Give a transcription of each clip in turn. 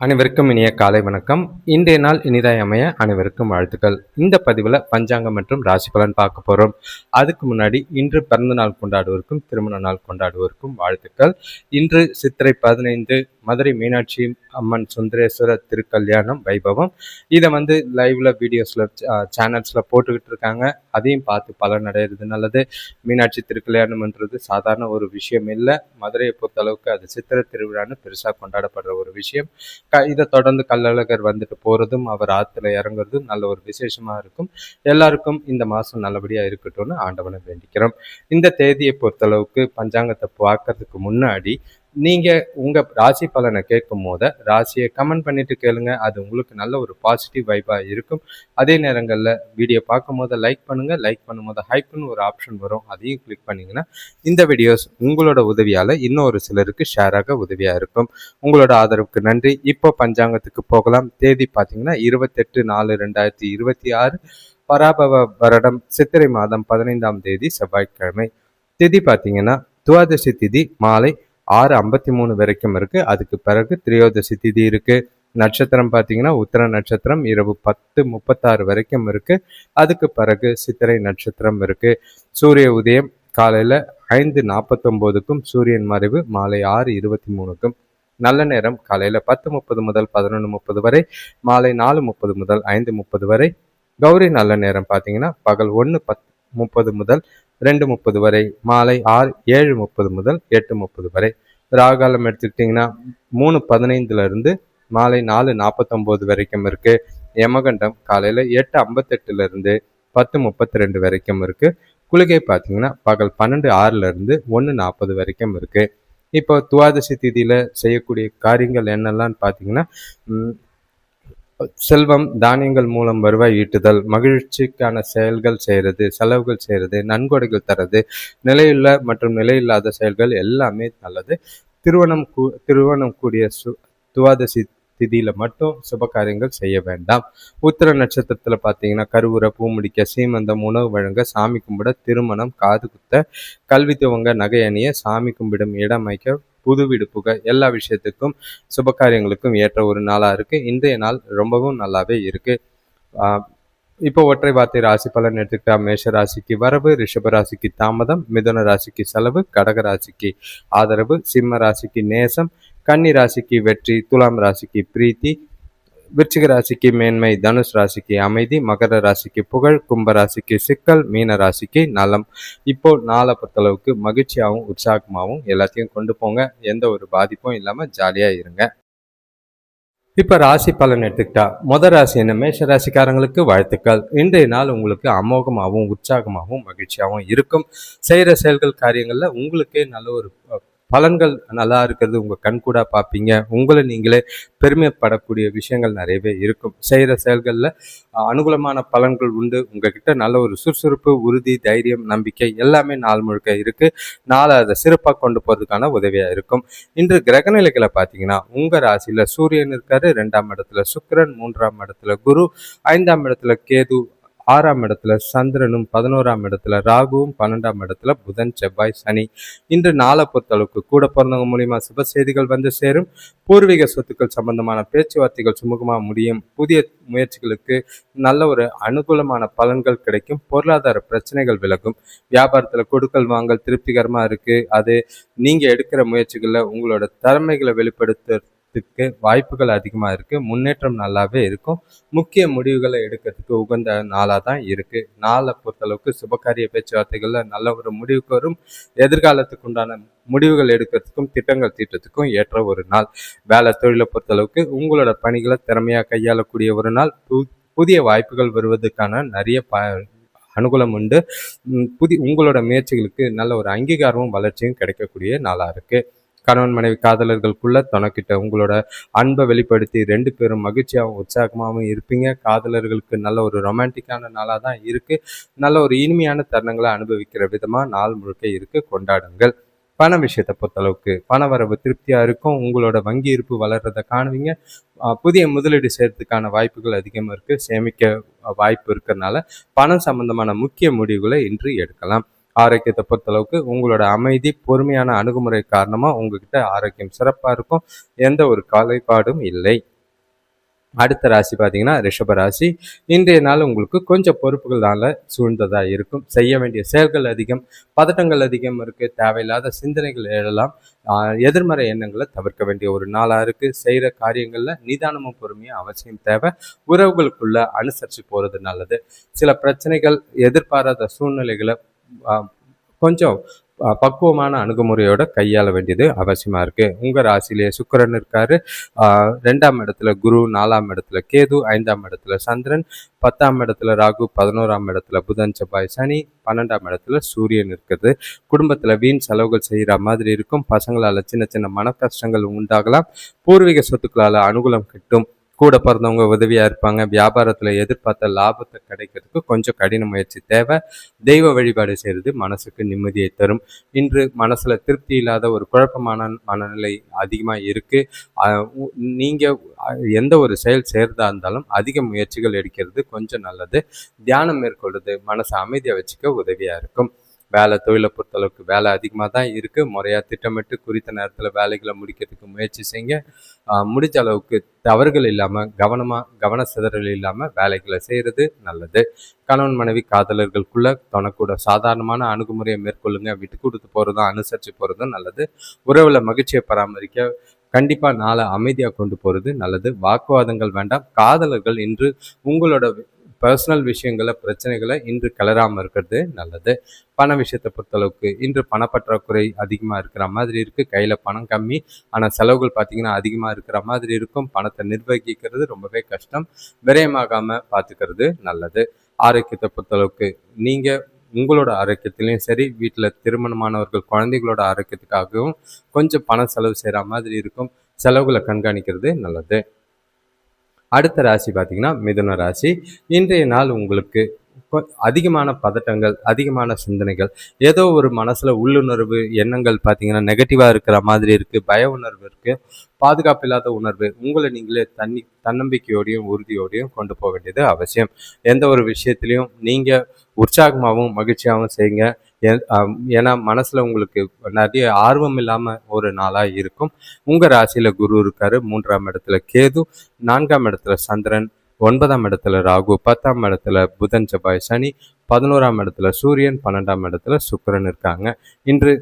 அனைவருக்கும் இனிய காலை வணக்கம். இன்றைய நாள் இனிதாய் அமைய அனைவருக்கும் வாழ்த்துக்கள். இந்த பதிவில் பஞ்சாங்கம் மற்றும் ராசி பலன் பார்க்க போகிறோம். அதுக்கு முன்னாடி இன்று பிறந்த நாள் கொண்டாடுவோருக்கும் திருமண நாள் கொண்டாடுவோருக்கும் வாழ்த்துக்கள். இன்று சித்திரை 15 மதுரை மீனாட்சி அம்மன் சுந்தரேஸ்வரர் திருக்கல்யாணம் வைபவம். இதை லைவ்ல வீடியோஸில் சேனல்ஸில் போட்டுக்கிட்டு இருக்காங்க. அதையும் பார்த்து பலன் அடையிறது நல்லது. மீனாட்சி திருக்கல்யாணம்ன்றது சாதாரண ஒரு விஷயம் இல்லை. மதுரையை பொறுத்தளவுக்கு அது சித்திரை திருவிழான்னு பெருசாக கொண்டாடப்படுற ஒரு விஷயம். இதை தொடர்ந்து கள்ளழகர் வந்துட்டு போகிறதும் அவர் ஆற்றுல இறங்குறதும் நல்ல ஒரு விசேஷமாக இருக்கும். எல்லாருக்கும் இந்த மாதம் நல்லபடியாக இருக்கட்டும்னு ஆண்டவனை வேண்டிக்கிறோம். இந்த தேதியை பொறுத்தளவுக்கு பஞ்சாங்கத்தை பார்க்கறதுக்கு முன்னாடி நீங்கள் உங்கள் ராசி பலனை கேட்கும் போது ராசியை கமெண்ட் பண்ணிட்டு கேளுங்க. அது உங்களுக்கு நல்ல ஒரு பாசிட்டிவ் வைப்பாக இருக்கும். அதே நேரங்களில் வீடியோ பார்க்கும் போது லைக் பண்ணுங்கள். லைக் பண்ணும்போது ஹைப்னு ஒரு ஆப்ஷன் வரும், அதையும் கிளிக் பண்ணிங்கன்னா இந்த வீடியோஸ் உங்களோட உதவியால் இன்னொரு சிலருக்கு ஷேராக உதவியாக இருக்கும். உங்களோட ஆதரவுக்கு நன்றி. இப்போ பஞ்சாங்கத்துக்கு போகலாம். தேதி பார்த்தீங்கன்னா 28/4/2026 பராபவ வருடம் சித்திரை மாதம் 15ஆம் தேதி செவ்வாய்க்கிழமை. திதி பார்த்தீங்கன்னா துவாதசி திதி மாலை 6:53 வரைக்கும் இருக்கு. அதுக்கு பிறகு திரியோதசி திதி இருக்கு. நட்சத்திரம் பார்த்தீங்கன்னா உத்திர நட்சத்திரம் இரவு 10:36 வரைக்கும் இருக்கு. அதுக்கு பிறகு சித்திரை நட்சத்திரம் இருக்கு. சூரிய உதயம் காலையில 5:49க்கும் சூரியன் மறைவு மாலை 6:23க்கும். நல்ல நேரம் காலையில 10:30 முதல் 11:30 வரை, மாலை 4:30 முதல் 5:30 வரை. கௌரி நல்ல நேரம் பார்த்தீங்கன்னா பகல் 1:30 முதல் 2:30 வரை, மாலை 7:30 முதல் 8:30 வரை. ராகாலம் எடுத்துக்கிட்டிங்கன்னா 3:15 மாலை 4:49 வரைக்கும் இருக்கு. யமகண்டம் காலையில் 8:58 10:32 வரைக்கும் இருக்கு. குளிகை பார்த்தீங்கன்னா பகல் 12:06 1:40 வரைக்கும் இருக்கு. இப்போ துவாதசி திதியில செய்யக்கூடிய காரியங்கள் என்னெல்லாம் பார்த்தீங்கன்னா, செல்வம் தானியங்கள் மூலம் வருவாய் ஈட்டுதல், மகிழ்ச்சிக்கான செயல்கள் செய்கிறது, செலவுகள் செய்கிறது, நன்கொடைகள் தரது, நிலையுள்ள மற்றும் நிலையில்லாத செயல்கள் எல்லாமே நல்லது. திருவணம் கூடிய துவாதசி திதியில மட்டும் சுப காரியங்கள் செய்ய வேண்டாம். உத்திர நட்சத்திரத்துல பார்த்தீங்கன்னா கருவுரை, பூ முடிக்க, சீமந்தம், உணவு வழங்க, சாமி கும்பிட, திருமணம், காது குத்த, கல்வி துவங்க, நகை அணிய, சாமி கும்பிடும் இடம் அமைக்க, புது வீடு புக, எல்லா விஷயத்துக்கும் சுப காரியங்களுக்கும் ஏற்ற ஒரு நாளாக இருக்குது. இன்றைய நாள் ரொம்பவும் நல்லாவே இருக்குது. இப்போ ஒற்றை வார்த்தை ராசி பலன் எடுத்துக்கிட்டா மேஷ ராசிக்கு வரவு, ரிஷப ராசிக்கு தாமதம், மிதுன ராசிக்கு செலவு, கடக ராசிக்கு ஆதரவு, சிம்ம ராசிக்கு நேசம், கன்னி ராசிக்கு வெற்றி, துலாம் ராசிக்கு பிரீத்தி, விருச்சிக ராசிக்கு மேன்மை, தனுஷ் ராசிக்கு அமைதி, மகர ராசிக்கு புகழ், கும்ப ராசிக்கு சிக்கல், மீன ராசிக்கு நலம். இப்போ நாளை பொறுத்தளவுக்கு மகிழ்ச்சியாகவும் உற்சாகமாகவும் எல்லாத்தையும் கொண்டு போங்க. எந்த ஒரு பாதிப்பும் இல்லாமல் ஜாலியாக இருங்க. இப்போ ராசி பலன் எடுத்துக்கிட்டா ராசி என்ன மேஷ ராசிக்காரங்களுக்கு வாழ்த்துக்கள். இன்றைய நாள் உங்களுக்கு அமோகமாகவும் உற்சாகமாகவும் மகிழ்ச்சியாகவும் இருக்கும். செய்கிற செயல்கள் காரியங்களில் உங்களுக்கே நல்ல ஒரு பலன்கள் நல்லா இருக்கிறது உங்கள் கண்கூட பார்ப்பீங்க. உங்களை நீங்களே பெருமைப்படக்கூடிய விஷயங்கள் நிறையவே இருக்கும். செய்கிற செயல்களில் அனுகூலமான பலன்கள் உண்டு. உங்ககிட்ட நல்ல ஒரு சுறுசுறுப்பு, உறுதி, தைரியம், நம்பிக்கை எல்லாமே நாள் முழுக்க இருக்குது. நாளை அதை சிறப்பாக கொண்டு போகிறதுக்கான உதவியாக இருக்கும். இன்று கிரகநிலைகளை பார்த்தீங்கன்னா உங்கள் ராசியில் சூரியன் இருக்காரு, 2ஆம் இடத்துல சுக்கிரன், 3ஆம் இடத்துல குரு, 5ஆம் இடத்துல கேது, 6ஆம் இடத்துல சந்திரனும், 11ஆம் இடத்துல ராகுவும், 12ஆம் இடத்துல புதன், செவ்வாய், சனி. இன்று நாளை பொறுத்தளவுக்கு கூட பிறந்தவங்க மூலியமா சுப செய்திகள் வந்து சேரும். பூர்வீக சொத்துக்கள் சம்பந்தமான பேச்சுவார்த்தைகள் சுமூகமாக முடியும். புதிய முயற்சிகளுக்கு நல்ல ஒரு அனுகூலமான பலன்கள் கிடைக்கும். பொருளாதார பிரச்சனைகள் விலகும். வியாபாரத்தில் கொடுக்கல் வாங்கல் திருப்திகரமா இருக்கு. அது நீங்க எடுக்கிற முயற்சிகளில் உங்களோட திறமைகளை வெளிப்படுத்துறதுக்கு வாய்ப்புகள் அதிகமாக இருக்குது. முன்னேற்றம் நல்லாவே இருக்கும். முக்கிய முடிவுகளை எடுக்கிறதுக்கு உகந்த நாளாக தான் இருக்குது. நாளை பொறுத்தளவுக்கு சுபகாரிய பேச்சுவார்த்தைகளில் நல்ல ஒரு முடிவுக்கு வரும். எதிர்காலத்துக்கு உண்டான முடிவுகள் எடுக்கிறதுக்கும் திட்டங்கள் தீட்டுறதுக்கும் ஏற்ற ஒரு நாள். வேலை தொழிலை பொறுத்தளவுக்கு உங்களோட பணிகளை திறமையாக கையாளக்கூடிய ஒரு நாள். புதிய வாய்ப்புகள் வருவதற்கான நிறைய அனுகூலம் உண்டு. உங்களோட முயற்சிகளுக்கு நல்ல ஒரு அங்கீகாரமும் வளர்ச்சியும் கிடைக்கக்கூடிய நாளாக இருக்குது. கணவன் மனைவி காதலர்களுக்குள்ள தனக்கிட்ட உங்களோட அன்பை வெளிப்படுத்தி 2 பேரும் மகிழ்ச்சியாகவும் உற்சாகமாகவும் இருப்பீங்க. காதலர்களுக்கு நல்ல ஒரு ரொமான்டிக்கான நாளாக தான் இருக்குது. நல்ல ஒரு இனிமையான தருணங்களை அனுபவிக்கிற விதமாக நாள் முழுக்க இருக்குது. கொண்டாடுங்கள். பண விஷயத்தை பொறுத்தளவுக்கு பண வரவு திருப்தியாக இருக்கும். உங்களோட வங்கி இருப்பு வளர்றதை காணுவீங்க. புதிய முதலீடு செய்யறதுக்கான வாய்ப்புகள் அதிகமாக இருக்குது. சேமிக்க வாய்ப்பு இருக்கிறதுனால பணம் சம்பந்தமான முக்கிய முடிவுகளை இன்று எடுக்கலாம். ஆரோக்கியத்தை பொறுத்தளவுக்கு உங்களோட அமைதி, பொறுமையான அணுகுமுறை காரணமா உங்ககிட்ட ஆரோக்கியம் சிறப்பா இருக்கும். எந்த ஒரு குறைபாடும் இல்லை. அடுத்த ராசி பார்த்தீங்கன்னா ரிஷப ராசி. இன்றைய நாள் உங்களுக்கு கொஞ்சம் பொறுப்புகளால சூழ்ந்ததா இருக்கும். செய்ய வேண்டிய செயல்கள் அதிகம், பதட்டங்கள் அதிகம் இருக்கு, தேவையில்லாத சிந்தனைகள் எழலாம். எதிர்மறை எண்ணங்களை தவிர்க்க வேண்டிய ஒரு நாளா இருக்கு. செய்கிற காரியங்கள்ல நிதானமும் பொறுமையும் அவசியம் தேவை. உறவுகளுக்குள்ள அனுசரித்து போறது நல்லது. சில பிரச்சனைகள், எதிர்பாராத சூழ்நிலைகளை கொஞ்சம் பக்குவமான அணுகுமுறையோட கையாள வேண்டியது அவசியமா இருக்கு. உங்க ராசியிலேயே சுக்கிரன் இருக்காரு. 2ஆம் இடத்துல குரு, 4ஆம் இடத்துல கேது, 5ஆம் இடத்துல சந்திரன், 10ஆம் இடத்துல ராகு, 11ஆம் இடத்துல புதன், செவ்வாய், சனி, 12ஆம் இடத்துல சூரியன் இருக்குது. குடும்பத்துல வீண் செலவுகள் செய்யற மாதிரி இருக்கும். பசங்களால சின்ன சின்ன மன கஷ்டங்கள் உண்டாகலாம். பூர்வீக சொத்துக்களால அனுகூலம் கிட்டும். கூட பிறந்தவங்க உதவியா இருப்பாங்க. வியாபாரத்துல எதிர்பார்த்த லாபத்தை கிடைக்கிறதுக்கு கொஞ்சம் கடின முயற்சி தேவை. தெய்வ வழிபாடு செய்கிறது மனசுக்கு நிம்மதியை தரும். இன்று மனசுல திருப்தி இல்லாத ஒரு குழப்பமான மனநிலை அதிகமாக இருக்கு. நீங்க எந்த ஒரு செயல் செய்யறதா இருந்தாலும் அதிக முயற்சிகள் எடுக்கிறது கொஞ்சம் நல்லது. தியானம் மேற்கொள்வது மனசை அமைதியாக வச்சுக்க உதவியா இருக்கும். வேலை தொழிலை பொறுத்தளவுக்கு வேலை அதிகமாக தான் இருக்குது. முறையாக திட்டமிட்டு குறித்த நேரத்தில் வேலைகளை முடிக்கிறதுக்கு முயற்சி செய்யுங்க. முடிஞ்ச அளவுக்கு தவறுகள் இல்லாமல் கவன சிதறல் இல்லாமல் வேலைகளை செய்கிறது நல்லது. கணவன் மனைவி காதலர்களுக்குள்ள தனக்கூட சாதாரணமான அணுகுமுறையை மேற்கொள்ளுங்க. விட்டு கொடுத்து போகிறதும் அனுசரித்து போகிறதும் நல்லது. உறவில் மகிழ்ச்சியை பராமரிக்க கண்டிப்பாக நாளை அமைதியாக கொண்டு போகிறது நல்லது. வாக்குவாதங்கள் வேண்டாம். காதலர்கள் இன்று உங்களோட பர்சனல் விஷயங்களை, பிரச்சனைகளை இன்று கிளறாமல் இருக்கிறது நல்லது. பண விஷயத்தை பொறுத்தளவுக்கு இன்று பணப்பற்றாக்குறை அதிகமாக இருக்கிற மாதிரி இருக்குது. கையில் பணம் கம்மி, ஆனால் செலவுகள் பார்த்திங்கன்னா அதிகமாக இருக்கிற மாதிரி இருக்கும். பணத்தை நிர்வகிக்கிறது ரொம்பவே கஷ்டம். விரயமாகாமல் பார்த்துக்கிறது நல்லது. ஆரோக்கியத்தை பொறுத்தளவுக்கு நீங்கள் உங்களோட ஆரோக்கியத்திலையும் சரி, வீட்டில் திருமணமானவர்கள் குழந்தைகளோட ஆரோக்கியத்துக்காகவும் கொஞ்சம் பணம் செலவு செய்கிற மாதிரி இருக்கும். செலவுகளை கண்காணிக்கிறது நல்லது. அடுத்த ராசி பார்த்தீங்கன்னா மிதுன ராசி. இன்றைய நாள் உங்களுக்கு அதிகமான பதட்டங்கள், அதிகமான சிந்தனைகள், ஏதோ ஒரு மனசுல உள்ளுணர்வு எண்ணங்கள் பார்த்தீங்கன்னா நெகட்டிவாக இருக்கிற மாதிரி இருக்குது. பய உணர்வு இருக்குது. பாதுகாப்பு இல்லாத உணர்வு. உங்களை நீங்களே தன்னம்பிக்கையோடையும் உறுதியோடையும் கொண்டு போக வேண்டியது அவசியம். எந்த ஒரு விஷயத்துலையும் நீங்கள் உற்சாகமாகவும் மகிழ்ச்சியாகவும் செய்யுங்க. ஏன்னா மனசில் உங்களுக்கு நிறைய ஆர்வம் இல்லாமல் ஒரு நாளாக இருக்கும். உங்கள் ராசியில் குரு இருக்கார். 3ஆம் இடத்துல கேது, 4ஆம் இடத்துல சந்திரன், 9ஆம் இடத்துல ராகு, 10ஆம் இடத்துல புதன், செவ்வாய், சனி, 11ஆம் இடத்துல சூரியன், 12ஆம் இடத்துல சுக்கிரன் இருக்காங்க. இன்று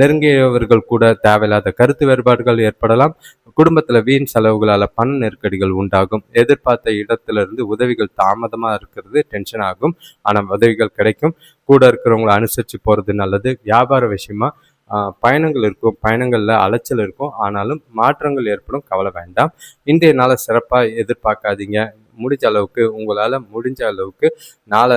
நெருங்கியவர்கள் கூட தேவையில்லாத கருத்து வேறுபாடுகள் ஏற்படலாம். குடும்பத்தில் வீண் செலவுகளால் பண நெருக்கடிகள் உண்டாகும். எதிர்பார்த்த இடத்திலிருந்து உதவிகள் தாமதமாக இருக்கிறது டென்ஷன் ஆகும். ஆனால் உதவிகள் கிடைக்கும். கூட இருக்கிறவங்களை அனுசரித்து போகிறது நல்லது. வியாபார விஷயமா பயணங்கள் இருக்கும். பயணங்களில் அலைச்சல் இருக்கும். ஆனாலும் மாற்றங்கள் ஏற்படும். கவலை வேண்டாம். இன்றைய நாளை சிறப்பாக எதிர்பார்க்காதீங்க. உங்களால் முடிஞ்ச அளவுக்கு நாளை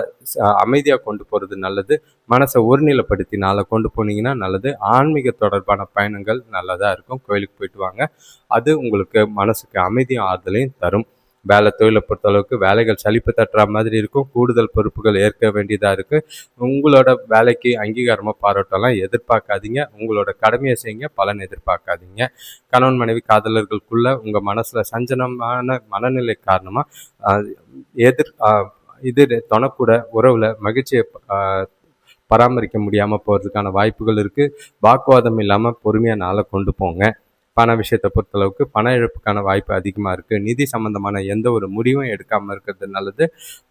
அமைதியாக கொண்டு போகிறது நல்லது. மனசை ஒருநிலைப்படுத்தி நாளை கொண்டு போனீங்கன்னா நல்லது. ஆன்மீக தொடர்பான பயணங்கள் நல்லதாக இருக்கும். கோயிலுக்கு போயிட்டு வாங்க. அது உங்களுக்கு மனசுக்கு அமைதியும் ஆறுதலையும் தரும். வேலை தொழிலை பொறுத்தளவுக்கு வேலைகள் சலிப்பு தட்டுற மாதிரி இருக்கும். கூடுதல் பொறுப்புகள் ஏற்க வேண்டியதாக இருக்குது. உங்களோட வேலைக்கு அங்கீகாரமாக பாராட்டெல்லாம் எதிர்பார்க்காதீங்க. உங்களோட கடமையை செய்யுங்க, பலன் எதிர்பார்க்காதீங்க. கணவன் மனைவி காதலர்களுக்குள்ள உங்கள் மனசில் சஞ்சலமான மனநிலை காரணமாக இது தொணக்கூட உறவில் மகிழ்ச்சியை பராமரிக்க முடியாமல் போகிறதுக்கான வாய்ப்புகள் இருக்குது. வாக்குவாதம் இல்லாமல் பொறுமையாக நாளை கொண்டு போங்க. பண விஷயத்தை பொறுத்தளவுக்கு பண இழப்புக்கான வாய்ப்பு அதிகமாக இருக்குது. நிதி சம்பந்தமான எந்த ஒரு முடிவும் எடுக்காமல் இருக்கிறது நல்லது.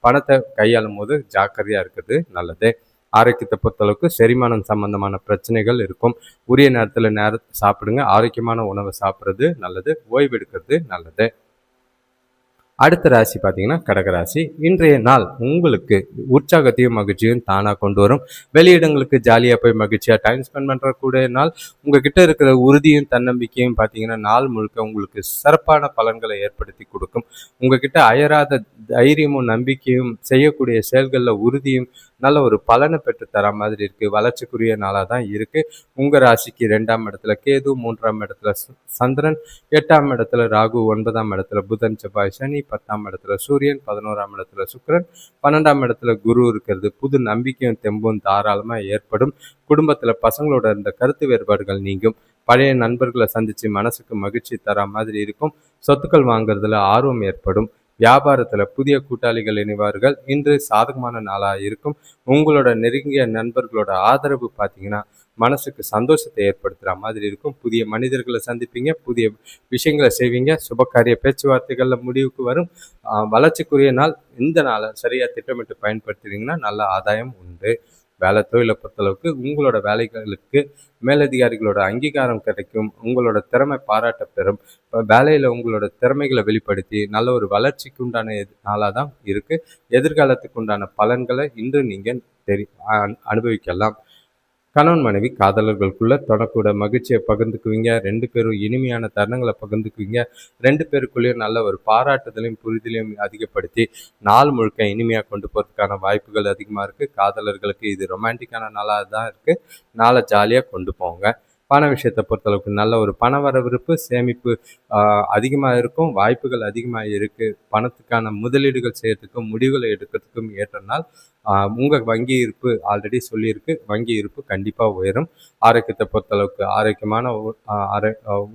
பணத்தை கையாளும் போது ஜாக்கிரதையாக இருக்கிறது நல்லது. ஆரோக்கியத்தை பொறுத்தளவுக்கு செரிமானம் சம்பந்தமான பிரச்சனைகள் இருக்கும். உரிய நேரத்தில் சாப்பிடுங்க. ஆரோக்கியமான உணவை சாப்பிட்றது நல்லது. ஓய்வு எடுக்கிறது நல்லது. அடுத்த ராசி பார்த்தீங்கன்னா கடகராசி. இன்றைய நாள் உங்களுக்கு உற்சாகத்தையும் மகிழ்ச்சியும் தானாக கொண்டு வரும். வெளியிடங்களுக்கு ஜாலியாக போய் மகிழ்ச்சியாக டைம் ஸ்பெண்ட் பண்ணுற கூட நாள். உங்ககிட்ட இருக்கிற உறுதியும் தன்னம்பிக்கையும் பார்த்தீங்கன்னா நாள் முழுக்க உங்களுக்கு சிறப்பான பலன்களை ஏற்படுத்தி கொடுக்கும். உங்ககிட்ட அயராத தைரியமும் நம்பிக்கையும் செய்யக்கூடிய செயல்களில் உறுதியும் நல்ல ஒரு பலனை பெற்று தர மாதிரி இருக்குது. வளர்ச்சிக்குரிய நாளாக தான் இருக்குது. உங்கள் ராசிக்கு 2ஆம் இடத்துல கேது, 3ஆம் இடத்துல சந்திரன், 8ஆம் இடத்துல ராகு, 9ஆம் இடத்துல புதன், செவ்வாய், சனி, 10ஆம் இடத்துல சூரியன், 11ஆம் இடத்துல சுக்கிரன், 12ஆம் இடத்துல குரு இருக்கிறது. புது நம்பிக்கையும் தெம்பும் தாராளமாக ஏற்படும். குடும்பத்தில் பசங்களோட இருந்த கருத்து வேறுபாடுகள் நீங்கும். பழைய நண்பர்களை சந்தித்து மனசுக்கு மகிழ்ச்சி தர மாதிரி இருக்கும். சொத்துக்கள் வாங்குறதுல ஆர்வம் ஏற்படும். வியாபாரத்துல புதிய கூட்டாளிகள் இணைவார்கள். இன்று சாதகமான நாளா இருக்கும். உங்களோட நெருங்கிய நண்பர்களோட ஆதரவு பார்த்தீங்கன்னா மனசுக்கு சந்தோஷத்தை ஏற்படுத்துற மாதிரி இருக்கும். புதிய மனிதர்களை சந்திப்பீங்க, புதிய விஷயங்களை செய்வீங்க, சுபகாரிய பேச்சுவார்த்தைகள்ல முடிவுக்கு வரும். வளர்ச்சிக்குரிய நாள். இந்த நாளை சரியா திட்டமிட்டு பயன்படுத்துறீங்கன்னா நல்ல ஆதாயம் உண்டு. வேலை தொழிலை பொறுத்தளவுக்கு உங்களோட வேலைகளுக்கு மேலதிகாரிகளோட அங்கீகாரம் கிடைக்கும். உங்களோட திறமை பாராட்ட பெறும். இப்போ வேலையில் உங்களோட திறமைகளை வெளிப்படுத்தி நல்ல ஒரு வளர்ச்சிக்கு உண்டான நாளாக தான் இருக்குது. எதிர்காலத்துக்கு உண்டான பலன்களை இன்று நீங்கள் அனுபவிக்கலாம். கணவன் மனைவி காதலர்களுக்குள்ள தொடக்கூட மகிழ்ச்சியை பகிர்ந்துக்குவீங்க. 2 பேரும் இனிமையான தருணங்களை பகிர்ந்துக்குவீங்க. 2 பேருக்குள்ளேயும் நல்ல ஒரு பாராட்டுதலையும் புரிதலையும் அதிகப்படுத்தி நாள் முழுக்க இனிமையாக கொண்டு போகிறதுக்கான வாய்ப்புகள் அதிகமாக இருக்குது. காதலர்களுக்கு இது ரொமான்டிக்கான நாளாக தான் இருக்குது. நாளை ஜாலியாக கொண்டு போங்க. பண விஷயத்தை பொறுத்தளவுக்கு நல்ல ஒரு பண வரவிருப்பு, சேமிப்பு அதிகமாக இருக்கும். வாய்ப்புகள் அதிகமாக இருக்குது. பணத்துக்கான முதலீடுகள் செய்யறதுக்கும் முடிவுகளை எடுக்கிறதுக்கும் ஏற்ற நாள். உங்கள் வங்கி இருப்பு ஆல்ரெடி சொல்லியிருக்கு. வங்கி இருப்பு கண்டிப்பாக உயரும். ஆரோக்கியத்தை பொறுத்தளவுக்கு ஆரோக்கியமான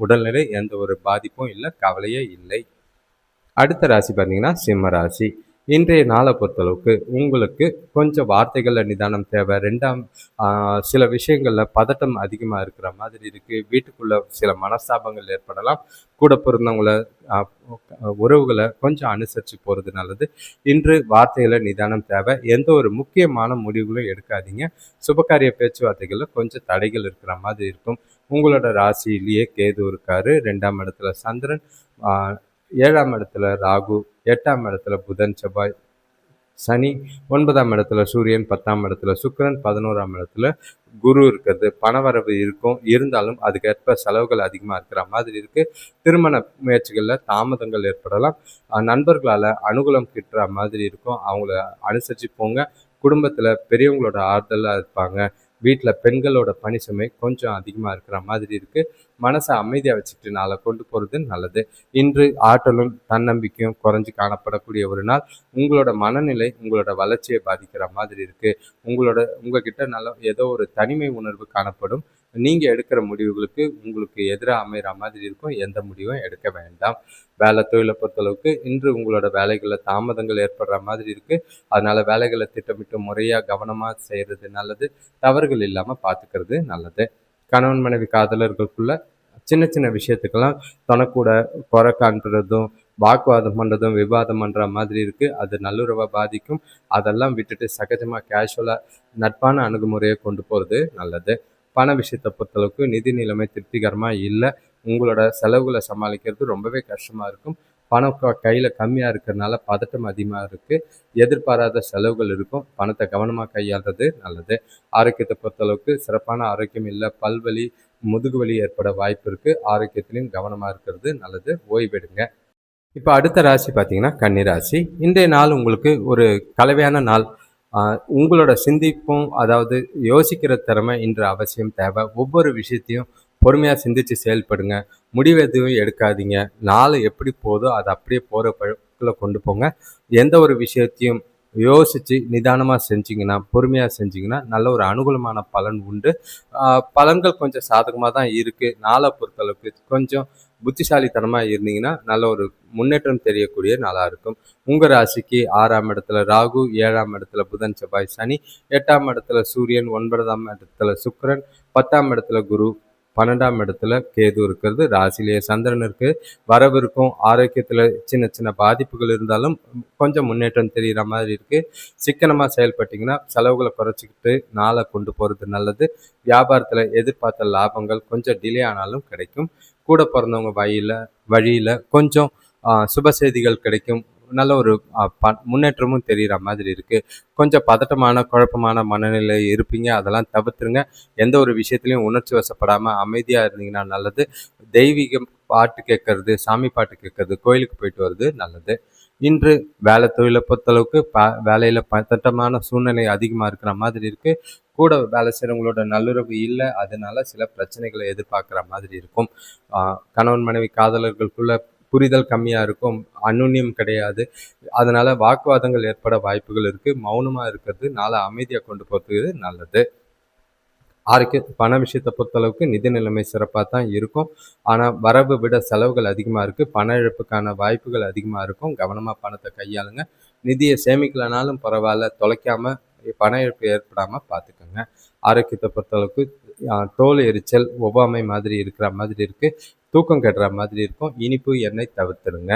உடல்நிலை, எந்த ஒரு பாதிப்பும் இல்லை, கவலையே இல்லை. அடுத்த ராசி பார்த்தீங்கன்னா சிம்ம ராசி. இன்றைய நாளை பொறுத்தளவுக்கு உங்களுக்கு கொஞ்சம் வார்த்தைகளில் நிதானம் தேவை. சில விஷயங்களில் பதட்டம் அதிகமாக இருக்கிற மாதிரி இருக்குது. வீட்டுக்குள்ளே சில மனஸ்தாபங்கள் ஏற்படலாம். கூட பிறந்தவங்கள உறவுகளை கொஞ்சம் அனுசரித்து போகிறது நல்லது. இன்று வார்த்தைகளை நிதானம் தேவை. எந்த ஒரு முக்கியமான முடிவுகளும் எடுக்காதீங்க. சுபகாரிய பேச்சுவார்த்தைகளில் கொஞ்சம் தடைகள் இருக்கிற மாதிரி இருக்கும். உங்களோட ராசியிலேயே கேது இருக்காரு. 2ஆம் இடத்துல சந்திரன், 7ஆம் இடத்துல ராகு, 8ஆம் இடத்துல புதன், செவ்வாய், சனி, 9ஆம் இடத்துல சூரியன், 10ஆம் இடத்துல சுக்கிரன், 11ஆம் இடத்துல குரு இருக்கிறது. பணவரவு இருக்கும். இருந்தாலும் அதுக்கேற்ப செலவுகள் அதிகமாக இருக்கிற மாதிரி இருக்குது. திருமண முயற்சிகளில் தாமதங்கள் ஏற்படலாம். நண்பர்களால் அனுகூலம் கிட்டுற மாதிரி இருக்கும். அவங்கள அனுசரித்து போங்க. குடும்பத்தில் பெரியவங்களோட ஆறுதலாக இருப்பாங்க. வீட்டில் பெண்களோட பணி சுமை கொஞ்சம் அதிகமாக இருக்கிற மாதிரி இருக்குது. மனசை அமைதியாக வச்சுட்டு நாளை கொண்டு போகிறது நல்லது. இன்று ஆற்றலும் தன்னம்பிக்கையும் குறைஞ்சி காணப்படக்கூடிய ஒரு நாள். உங்களோட மனநிலை உங்களோட வளர்ச்சியை பாதிக்கிற மாதிரி இருக்குது. உங்ககிட்ட நல்ல ஏதோ ஒரு தனிமை உணர்வு காணப்படும். நீங்கள் எடுக்கிற முடிவுகளுக்கு உங்களுக்கு எதிராக அமைகிற மாதிரி இருக்கும். எந்த முடிவும் எடுக்க வேண்டாம். வேலை தொழிலை பொறுத்தளவுக்கு இன்று உங்களோட வேலைகளில் தாமதங்கள் ஏற்படுற மாதிரி இருக்குது. அதனால் வேலைகளை திட்டமிட்டு முறையாக கவனமாக செய்கிறது நல்லது. தவறுகள் இல்லாமல் பார்த்துக்கிறது நல்லது. கணவன் மனைவி காதலர்களுக்குள்ள சின்ன சின்ன விஷயத்துக்கெல்லாம் தனக்கூட குறை காண்றதும் வாக்குவாதம் பண்ணுறதும் விவாதம் பண்ணுற மாதிரி இருக்குது. அது நல்லுறவை பாதிக்கும். அதெல்லாம் விட்டுட்டு சகஜமாக கேஷுவலாக நட்பான அணுகுமுறையை கொண்டு போகிறது நல்லது. பண விஷயத்தை பொறுத்தளவுக்கு நிதி நிலைமை திருப்திகரமாக இல்லை. உங்களோட செலவுகளை சமாளிக்கிறது ரொம்பவே கஷ்டமாக இருக்கும். பணம் கையில் கம்மியாக இருக்கிறதுனால பதட்டம் அதிகமாக இருக்குது. எதிர்பாராத செலவுகள் இருக்கும். பணத்தை கவனமாக கையாளுறது நல்லது. ஆரோக்கியத்தை பொறுத்தளவுக்கு சிறப்பான ஆரோக்கியம் இல்லை. பல்வலி, முதுகுவலி ஏற்பட வாய்ப்பு இருக்குது. ஆரோக்கியத்திலையும் கவனமாக இருக்கிறது நல்லது. ஓய்வெடுங்க. இப்போ அடுத்த ராசி பார்த்தீங்கன்னா கன்னிராசி. இன்றைய நாள் உங்களுக்கு ஒரு கலவையான நாள். உங்களோட சிந்திப்பும், அதாவது யோசிக்கிற திறமை இன்று அவசியம் தேவை. ஒவ்வொரு விஷயத்தையும் பொறுமையாக சிந்தித்து செயல்படுங்க. முடிவு எதுவும் எடுக்காதீங்க. நாள் எப்படி போதோ அதை அப்படியே போகிற பழக்கில் கொண்டு போங்க. எந்த ஒரு விஷயத்தையும் யோசித்து நிதானமாக செஞ்சிங்கன்னா, பொறுமையாக செஞ்சிங்கன்னா நல்ல ஒரு அனுகூலமான பலன் உண்டு. பலன்கள் கொஞ்சம் சாதகமாக தான் இருக்குது. நாளை பொறுத்தளவுக்கு கொஞ்சம் புத்திசாலித்தனமாக இருந்தீங்கன்னா நல்ல ஒரு முன்னேற்றம் தெரியக்கூடிய நாளாக இருக்கும். உங்கள் ராசிக்கு 6ஆம் இடத்துல ராகு, 7ஆம் இடத்துல புதன், செவ்வாய், சனி, 8ஆம் இடத்துல சூரியன், 9ஆம் இடத்துல சுக்கிரன், 10ஆம் இடத்துல குரு, 12ஆம் இடத்துல கேது இருக்கிறது. ராசிலேயே சந்திரன் இருக்கு. வரவு இருக்கும். ஆரோக்கியத்தில் சின்ன சின்ன பாதிப்புகள் இருந்தாலும் கொஞ்சம் முன்னேற்றம் தெரிகிற மாதிரி இருக்குது. சிக்கனமாக செயல்பட்டிங்கன்னா செலவுகளை குறைச்சிக்கிட்டு நாளை கொண்டு போகிறது நல்லது. வியாபாரத்தில் எதிர்பார்த்த லாபங்கள் கொஞ்சம் டிலே ஆனாலும் கிடைக்கும். கூட பிறந்தவங்க வழியில் கொஞ்சம் சுப செய்திகள் கிடைக்கும். நல்ல ஒரு முன்னேற்றமும் தெரிகிற மாதிரி இருக்குது. கொஞ்சம் பதட்டமான குழப்பமான மனநிலை இருப்பீங்க. அதெல்லாம் தவிர்த்துருங்க. எந்த ஒரு விஷயத்துலையும் உணர்ச்சி வசப்படாமல் அமைதியாக இருந்தீங்கன்னா நல்லது. தெய்வீகம் பாட்டு கேட்கறது, சாமி பாட்டு கேட்கறது, கோயிலுக்கு போயிட்டு வர்றது நல்லது. இன்று வேலை தொழிலை பொறுத்தளவுக்கு வேலையில் பதட்டமான சூழ்நிலை அதிகமாக இருக்கிற மாதிரி இருக்குது. கூட வேலை செய்கிறவங்களோட நல்லுறவு இல்லை. அதனால சில பிரச்சனைகளை எதிர்பார்க்குற மாதிரி இருக்கும். கணவன் மனைவி காதலர்களுக்குள்ள புரிதல் கம்மியாக இருக்கும். அந்யுன்யம் கிடையாது. அதனால் வாக்குவாதங்கள் ஏற்பட வாய்ப்புகள் இருக்குது. மௌனமாக இருக்கிறது நாளை அமைதியாக கொண்டு போகிறது நல்லது. பண விஷயத்தை பொறுத்தளவுக்கு நிதி நிலைமை சிறப்பாக தான் இருக்கும். ஆனால் வரவு விட செலவுகள் அதிகமாக இருக்குது. பண இழப்புக்கான வாய்ப்புகள் அதிகமாக இருக்கும். கவனமாக பணத்தை கையாளுங்க. நிதியை சேமிக்கலனாலும் பரவாயில்ல, தொலைக்காமல் பண இழப்பு ஏற்படாமல் பார்த்துக்கோங்க. ஆரோக்கியத்தை பொறுத்தளவுக்கு தோல் எரிச்சல், ஒவ்வாமை மாதிரி இருக்கிற மாதிரி இருக்குது. தூக்கம் கெடுற மாதிரி இருக்கும். இனிப்பு எண்ணெய் தவிர்த்துடுங்க.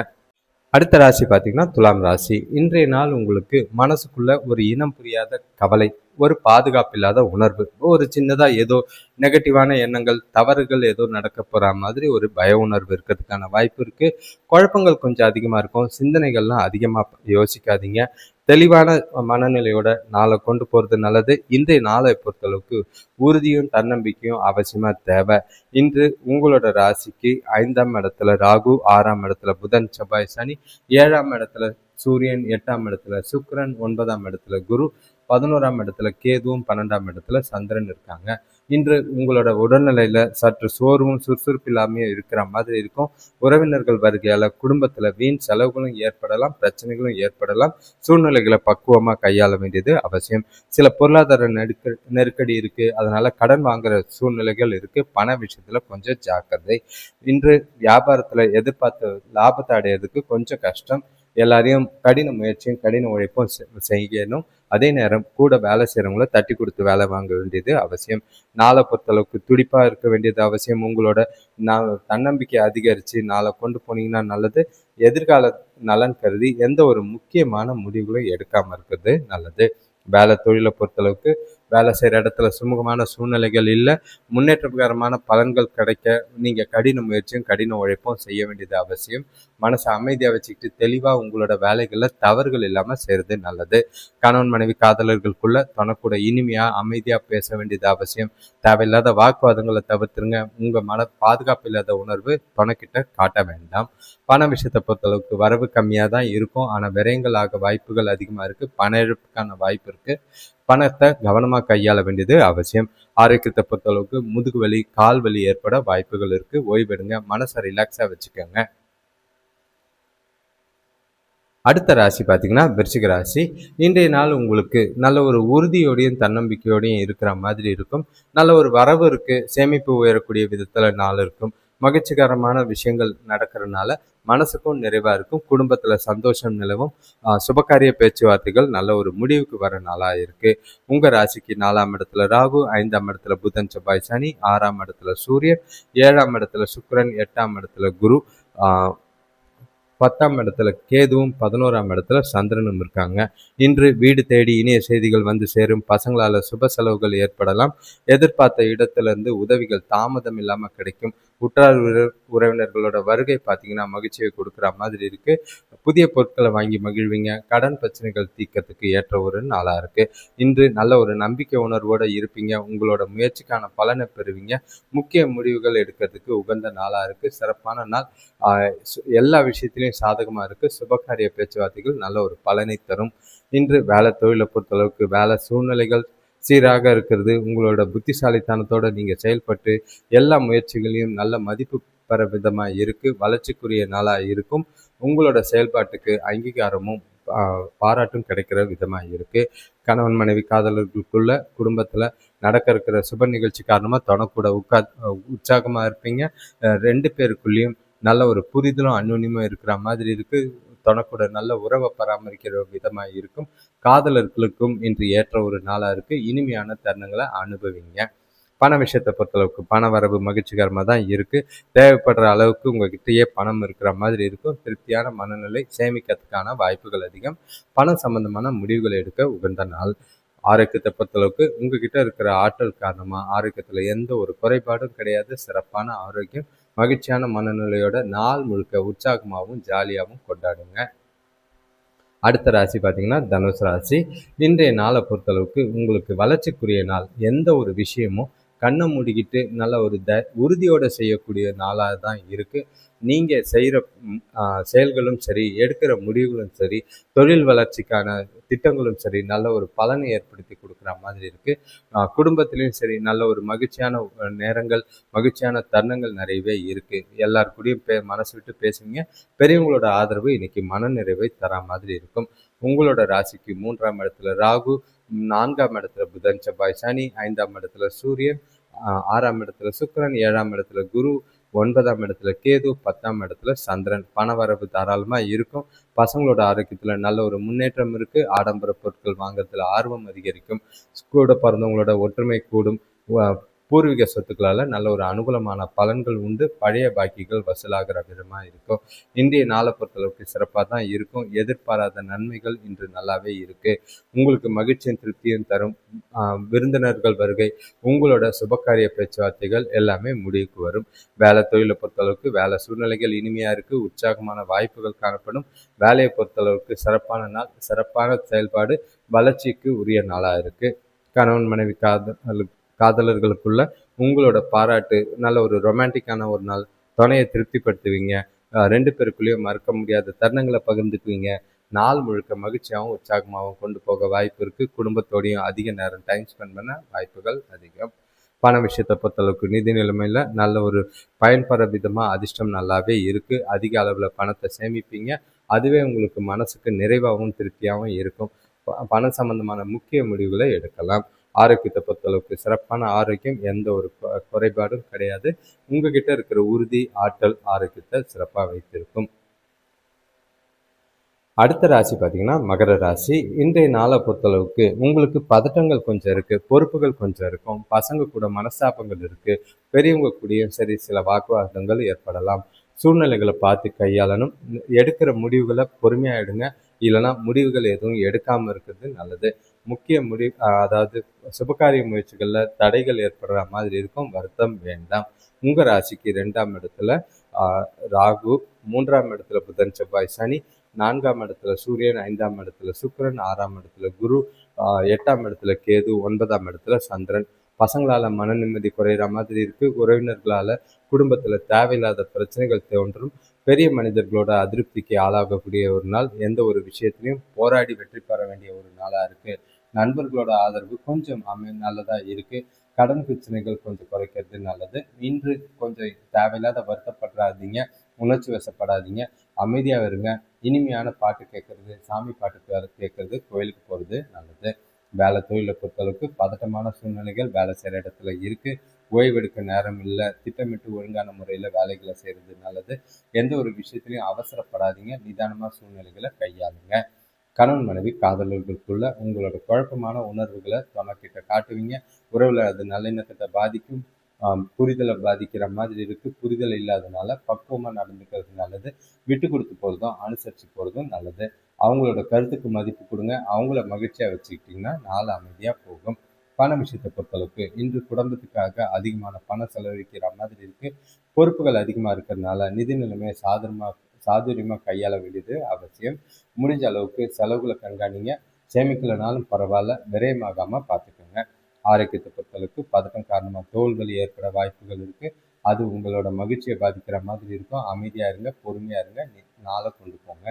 அடுத்த ராசி பார்த்தீங்கன்னா துலாம் ராசி. இன்றைய நாள் உங்களுக்கு மனசுக்குள்ள ஒரு இனம் புரியாத கவலை, ஒரு பாதுகாப்பு இல்லாத உணர்வு, ஒரு சின்னதாக ஏதோ நெகட்டிவான எண்ணங்கள், தவறுகள் ஏதோ நடக்க போகிற மாதிரி ஒரு பய உணர்வு இருக்கிறதுக்கான வாய்ப்பு இருக்குது. குழப்பங்கள் கொஞ்சம் அதிகமாக இருக்கும். சிந்தனைகள்லாம் அதிகமாக யோசிக்காதீங்க. தெளிவான மனநிலையோட நாளை கொண்டு போகிறது நல்லது. இன்றைய நாளை பொறுத்தளவுக்கு உறுதியும் தன்னம்பிக்கையும் அவசியமாக தேவை. இன்று உங்களோட ராசிக்கு 5ஆம் இடத்துல ராகு, 6ஆம் இடத்துல புதன், செவ்வாய், சனி, 7ஆம் இடத்துல சூரியன், 8ஆம் இடத்துல சுக்கிரன், 9ஆம் இடத்துல குரு, 11ஆம் இடத்துல கேதுவும், 12ஆம் இடத்துல சந்திரன் இருக்காங்க. இன்று உங்களோட உடல்நிலையில சற்று சோர்வும் சுறுசுறுப்பு இல்லாமையும் இருக்கிற மாதிரி இருக்கும். உறவினர்கள் வருகையால குடும்பத்துல வீண் செலவுகளும் ஏற்படலாம், பிரச்சனைகளும் ஏற்படலாம். சூழ்நிலைகளை பக்குவமா கையாள வேண்டியது அவசியம். சில பொருளாதார நெருக்கடி இருக்கு, அதனால கடன் வாங்குற சூழ்நிலைகள் இருக்கு. பண விஷயத்துல கொஞ்சம் ஜாக்கிரதை. இன்று வியாபாரத்துல எதிர்பார்த்த லாபத்தை அடையிறதுக்கு கொஞ்சம் கஷ்டம். எல்லாரையும் கடின முயற்சியும் கடின உழைப்பும் செய்யணும். அதே நேரம் கூட வேலை செய்கிறவங்கள தட்டி கொடுத்து வேலை வாங்க வேண்டியது அவசியம். நாளை பொறுத்தளவுக்கு துடிப்பாக இருக்க வேண்டியது அவசியம். உங்களோட தன்னம்பிக்கை அதிகரித்து நாளை கொண்டு போனீங்கன்னா நல்லது. எதிர்கால நலன் கருதி எந்த ஒரு முக்கியமான முடிவுகளும் எடுக்காமல் இருக்கிறது நல்லது. வேலை தொழிலை பொறுத்தளவுக்கு வேலை செய்கிற இடத்துல சுமூகமான சூழ்நிலைகள் இல்லை. முன்னேற்றகரமான பலன்கள் கிடைக்க நீங்கள் கடின முயற்சியும் கடின உழைப்பும் செய்ய வேண்டியது அவசியம். மனசை அமைதியாக வச்சுக்கிட்டு தெளிவாக உங்களோட வேலைகளில் தவறுகள் இல்லாமல் செய்கிறது நல்லது. கணவன் மனைவி காதலர்களுக்குள்ள தனக்கூட இனிமையாக அமைதியாக பேச வேண்டியது அவசியம். தேவையில்லாத வாக்குவாதங்களை தவிர்த்துருங்க. உங்கள் பாதுகாப்பு இல்லாத உணர்வு துணைக்கிட்ட காட்ட வேண்டாம். பண விஷயத்தை பொறுத்தளவுக்கு வரவு கம்மியாக தான் இருக்கும். ஆனால் விரயங்கள் ஆக வாய்ப்புகள் அதிகமாக இருக்குது. பண இழப்புக்கான வாய்ப்பு இருக்குது. பணத்தை கவனமாக கையாள வேண்டியது அவசியம். ஆரோக்கியத்தை பொறுத்தளவுக்கு முதுகு வலி, கால் வலி ஏற்பட வாய்ப்புகள் இருக்குது. ஓய்வெடுங்க. மனசை ரிலாக்ஸாக வச்சுக்கோங்க. அடுத்த ராசி பார்த்தீங்கன்னா விருச்சிக ராசி. இன்றைய நாள் உங்களுக்கு நல்ல ஒரு உறுதியோடையும் தன்னம்பிக்கையோடையும் இருக்கிற மாதிரி இருக்கும். நல்ல ஒரு வரவு இருக்குது. சேமிப்பு உயரக்கூடிய விதத்தில் நாள் இருக்கும். மகிழ்ச்சிகரமான விஷயங்கள் நடக்கிறதுனால மனசுக்கும் நிறைவாக இருக்கும். குடும்பத்தில் சந்தோஷம் நிலவும். சுபகாரிய பேச்சுவார்த்தைகள் நல்ல ஒரு முடிவுக்கு வர நாளாக இருக்குது. உங்கள் ராசிக்கு 4ஆம் இடத்துல ராகு, 5ஆம் இடத்துல புதன், செவ்வாய், சனி, 6ஆம் இடத்துல சூரியன், 7ஆம் இடத்துல சுக்கிரன், 8ஆம் இடத்துல குரு, 10ஆம் இடத்துல கேதுவும், 11ஆம் இடத்துல சந்திரனும் இருக்காங்க. இன்று வீடு தேடி இனிய செய்திகள் வந்து சேரும். பசங்களால் சுப செலவுகள் ஏற்படலாம். எதிர்பார்த்த இடத்துலேருந்து உதவிகள் தாமதம் இல்லாமல் கிடைக்கும். உற்றார் உறவினர்களோட வருகை பார்த்தீங்கன்னா மகிழ்ச்சியை கொடுக்குற மாதிரி இருக்குது. புதிய பொருட்களை வாங்கி மகிழ்வீங்க. கடன் பிரச்சனைகள் தீர்க்கறதுக்கு ஏற்ற ஒரு நாளாக இருக்குது. இன்று நல்ல ஒரு நம்பிக்கை உணர்வோடு இருப்பீங்க. உங்களோட முயற்சிக்கான பலனை பெறுவீங்க. முக்கிய முடிவுகள் எடுக்கிறதுக்கு உகந்த நாளாக இருக்குது. சிறப்பான நாள். எல்லா விஷயத்திலையும் சாதகமாக இருக்குது. சுபகாரிய பேச்சுவார்த்தைகள் நல்ல ஒரு பலனை தரும். இன்று வேலை தொழிலை பொறுத்தளவுக்கு வேலை சூழ்நிலைகள் சீராக இருக்கிறது. உங்களோட புத்திசாலித்தனத்தோடு நீங்கள் செயல்பட்டு எல்லா முயற்சிகளையும் நல்ல மதிப்பு பெற விதமாக இருக்குது. வளர்ச்சிக்குரிய நாளாக இருக்கும். உங்களோட செயல்பாட்டுக்கு அங்கீகாரமும் பாராட்டும் கிடைக்கிற விதமாக இருக்குது. கணவன் மனைவி காதலர்களுக்குள்ள குடும்பத்தில் நடக்க இருக்கிற சுப நிகழ்ச்சி காரணமாக தனக்கூட உற்சாகமாக இருப்பீங்க. 2 பேருக்குள்ளேயும் நல்ல ஒரு புரிதலும் அந்யோன்யமும் இருக்கிற மாதிரி இருக்குது. தனக்கூட நல்ல உறவை பராமரிக்கிற விதமாக இருக்கும். காதலர்களுக்கும் இன்று ஏற்ற ஒரு நாளாக இருக்குது. இனிமையான தருணங்களை அனுபவிங்க. பண விஷயத்தை பொறுத்தளவுக்கு பண வரவு மகிழ்ச்சிகரமாக தான் இருக்குது. தேவைப்படுற அளவுக்கு உங்ககிட்டயே பணம் இருக்கிற மாதிரி இருக்கும். திருப்தியான மனநிலை, சேமிக்கிறதுக்கான வாய்ப்புகள் அதிகம். பணம் சம்பந்தமான முடிவுகளை எடுக்க உகந்த நாள். ஆரோக்கியத்தை பொறுத்தளவுக்கு உங்ககிட்ட இருக்கிற ஆற்றல் காரணமாக ஆரோக்கியத்தில் எந்த ஒரு குறைபாடும் கிடையாது. சிறப்பான ஆரோக்கியம். மகிழ்ச்சியான மனநிலையோட நாள் முழுக்க உற்சாகமாகவும் ஜாலியாகவும் கொண்டாடுங்க. அடுத்த ராசி பார்த்தீங்கன்னா தனுசு ராசி. இன்றைய நாளை பொறுத்தளவுக்கு உங்களுக்கு வளர்ச்சிக்குரிய நாள். எந்த ஒரு விஷயமும் கண்ணை மூடிக்கிட்டு நல்ல ஒரு உறுதியோடு செய்யக்கூடிய நாளாக தான் இருக்குது. நீங்கள் செய்கிற செயல்களும் சரி, எடுக்கிற முடிவுகளும் சரி, தொழில் வளர்ச்சிக்கான திட்டங்களும் சரி நல்ல ஒரு பலனை ஏற்படுத்தி கொடுக்குற மாதிரி இருக்குது. குடும்பத்திலையும் சரி நல்ல ஒரு மகிழ்ச்சியான நேரங்கள், மகிழ்ச்சியான தருணங்கள் நிறையவே இருக்குது. எல்லாருக்கூடையும் மனசு விட்டு பேசுவீங்க. பெரியவங்களோட ஆதரவு இன்னைக்கு மன நிறைவை தர மாதிரி இருக்கும். உங்களோட ராசிக்கு 3ஆம் இடத்துல ராகு, 4ஆம் இடத்துல புதன் செவ்வாய் சனி, 5ஆம் இடத்துல சூரியன், 6ஆம் இடத்துல சுக்கிரன், 7ஆம் இடத்துல குரு, 9ஆம் இடத்துல கேது, 10ஆம் இடத்துல சந்திரன். பணவரவு தாராளமா இருக்கும். பசங்களோட ஆரோக்கியத்துல நல்ல ஒரு முன்னேற்றம் இருக்கு. ஆடம்பர பொருட்கள் வாங்குறதுல ஆர்வம் அதிகரிக்கும். கூட பிறந்தவங்களோட ஒற்றுமை கூடும். பூர்வீக சொத்துக்களால நல்ல ஒரு அனுகூலமான பலன்கள் உண்டு. பழைய பாக்கிகள் வசூலாகிற விதமா இருக்கும். இன்றைய நாளை பொறுத்தளவுக்கு சிறப்பாக தான் இருக்கும். எதிர்பாராத நன்மைகள் இன்று நல்லாவே இருக்கு. உங்களுக்கு மகிழ்ச்சியும் திருப்தியும் தரும் விருந்தினர்கள் வருகை, உங்களோட சுபகாரிய பேச்சுவார்த்தைகள் எல்லாமே முடிவுக்கு வரும். வேலை தொழிலை பொறுத்தளவுக்கு வேலை சூழ்நிலைகள் இனிமையா இருக்கு. உற்சாகமான வாய்ப்புகள் காணப்படும். வேலையை பொறுத்தளவுக்கு சிறப்பான நாள், சிறப்பான செயல்பாடு, வளர்ச்சிக்கு உரிய நாளா இருக்கு. கணவன் மனைவி காதலர்களுக்குள்ள உங்களோட பாராட்டு நல்ல ஒரு ரொமான்டிக்கான ஒரு நாள். துணையை திருப்திப்படுத்துவீங்க. 2 பேருக்குள்ளேயும் மறக்க முடியாத தருணங்களை பகிர்ந்துக்குவீங்க. நாள் முழுக்க மகிழ்ச்சியாகவும் உற்சாகமாகவும் கொண்டு போக வாய்ப்பு இருக்கு. குடும்பத்தோடையும் அதிக நேரம் டைம் ஸ்பெண்ட் பண்ண வாய்ப்புகள் அதிகம். பண விஷயத்தை பொறுத்தளவுக்கு நிதி நிலைமையில நல்ல ஒரு பயன்படுற விதமா அதிர்ஷ்டம் நல்லாவே இருக்கு. அதிக அளவில் பணத்தை சேமிப்பீங்க. அதுவே உங்களுக்கு மனசுக்கு நிறைவாகவும் திருப்தியாகவும் இருக்கும். பணம் சம்பந்தமான முக்கிய முடிவுகளை எடுக்கலாம். ஆரோக்கியத்தை பொறுத்தளவுக்கு சிறப்பான ஆரோக்கியம், எந்த ஒரு குறைபாடும் கிடையாது. உங்ககிட்ட இருக்கிற உறுதி, ஆற்றல் ஆரோக்கியத்தை சிறப்பாக வைத்திருக்கும். அடுத்த ராசி பார்த்தீங்கன்னா மகர ராசி. இன்றைய நாளை பொறுத்தளவுக்கு உங்களுக்கு பதட்டங்கள் கொஞ்சம் இருக்குது, பொறுப்புகள் கொஞ்சம் இருக்கும், பசங்க கூட மனஸ்தாபங்கள் இருக்குது, பெரியவங்க கூடயும் சரி சில வாக்குவாதங்கள் ஏற்படலாம். சூழ்நிலைகளை பார்த்து கையாளணும். எடுக்கிற முடிவுகளை பொறுமையாக எடுங்க. இல்லைனா முடிவுகள் எதுவும் எடுக்காமல் இருக்கிறது நல்லது. முக்கிய முடிவு அதாவது சுபகாரிய முயற்சிகளில் தடைகள் ஏற்படுற மாதிரி இருக்கும். வருத்தம் வேண்டாம். உங்கள் ராசிக்கு 2ஆம் இடத்துல ராகு, 3ஆம் இடத்துல புதன் செவ்வாய் சனி, 4ஆம் இடத்துல சூரியன், 5ஆம் இடத்துல சுக்கிரன், 6ஆம் இடத்துல குரு, 8ஆம் இடத்துல கேது, 9ஆம் இடத்துல சந்திரன். பசங்களால் மன நிம்மதி குறையிற மாதிரி இருக்குது. உறவினர்களால் குடும்பத்தில் தேவையில்லாத பிரச்சனைகள் தோன்றும். பெரிய மனிதர்களோட அதிருப்திக்கு ஆளாகக்கூடிய ஒரு நாள். எந்த ஒரு விஷயத்திலையும் போராடி வெற்றி பெற வேண்டிய ஒரு நாளாக இருக்குது. நண்பர்களோட ஆதரவு கொஞ்சம் நல்லதாக இருக்குது. கடன் பிரச்சனைகள் கொஞ்சம் குறைக்கிறது நல்லது. இன்று கொஞ்சம் தேவையில்லாத வருத்தப்படாதீங்க, உணர்ச்சி வசப்படாதீங்க, அமைதியாக இருங்க. இனிமையான பாட்டு கேட்கறது, சாமி பாட்டு கேட்கறது, கோயிலுக்கு போகிறது நல்லது. வேலை தொழிலை பொறுத்தளவுக்கு பதட்டமான சூழ்நிலைகள் வேலை செய்கிற இடத்துல இருக்குது. ஓய்வெடுக்க நேரம் இல்லை. திட்டமிட்டு ஒழுங்கான முறையில் வேலைகளை செய்கிறது நல்லது. எந்த ஒரு விஷயத்துலையும் அவசரப்படாதீங்க. நிதானமாக சூழ்நிலைகளை கையாளுங்க. கணவன் மனைவி காதலர்களுக்குள்ள உங்களோட குழப்பமான உணர்வுகளை தொலைக்கிட்ட காட்டுவீங்க. உறவில் அது நல்லிணக்கத்தை பாதிக்கும். புரிதலை பாதிக்கிற மாதிரி இருக்குது. புரிதல் இல்லாதனால பக்குவமாக நடந்துக்கிறது நல்லது. விட்டு கொடுத்து போகிறதும் அனுசரித்து போகிறதும் நல்லது. அவங்களோட கருத்துக்கு மதிப்பு கொடுங்க. அவங்கள மகிழ்ச்சியாக வச்சுக்கிட்டிங்கன்னா நாள் அமைதியாக போகும். பண விஷயத்தை பொறுத்தளவுக்கு இன்று குடும்பத்துக்காக அதிகமான பணம் செலவழிக்கிற மாதிரி இருக்குது. பொறுப்புகள் அதிகமாக இருக்கிறதுனால நிதி நிலைமையை சாதுரியமாக கையாள வேண்டியது அவசியம். முடிஞ்ச அளவுக்கு செலவுகளை கண்காணிங்க. சேமிக்கலைனாலும் பரவாயில்ல, விரயமாகாமல் பார்த்துக்கோங்க. ஆரோக்கியத்தை பொறுத்தளவுக்கு பதட்டம் காரணமாக தோல்கள் ஏற்பட வாய்ப்புகள் இருக்குது. அது உங்களோட மகிழ்ச்சியை பாதிக்கிற மாதிரி இருக்கும். அமைதியாக இருங்க, பொறுமையாக இருங்க, நாளை கொண்டு போங்க.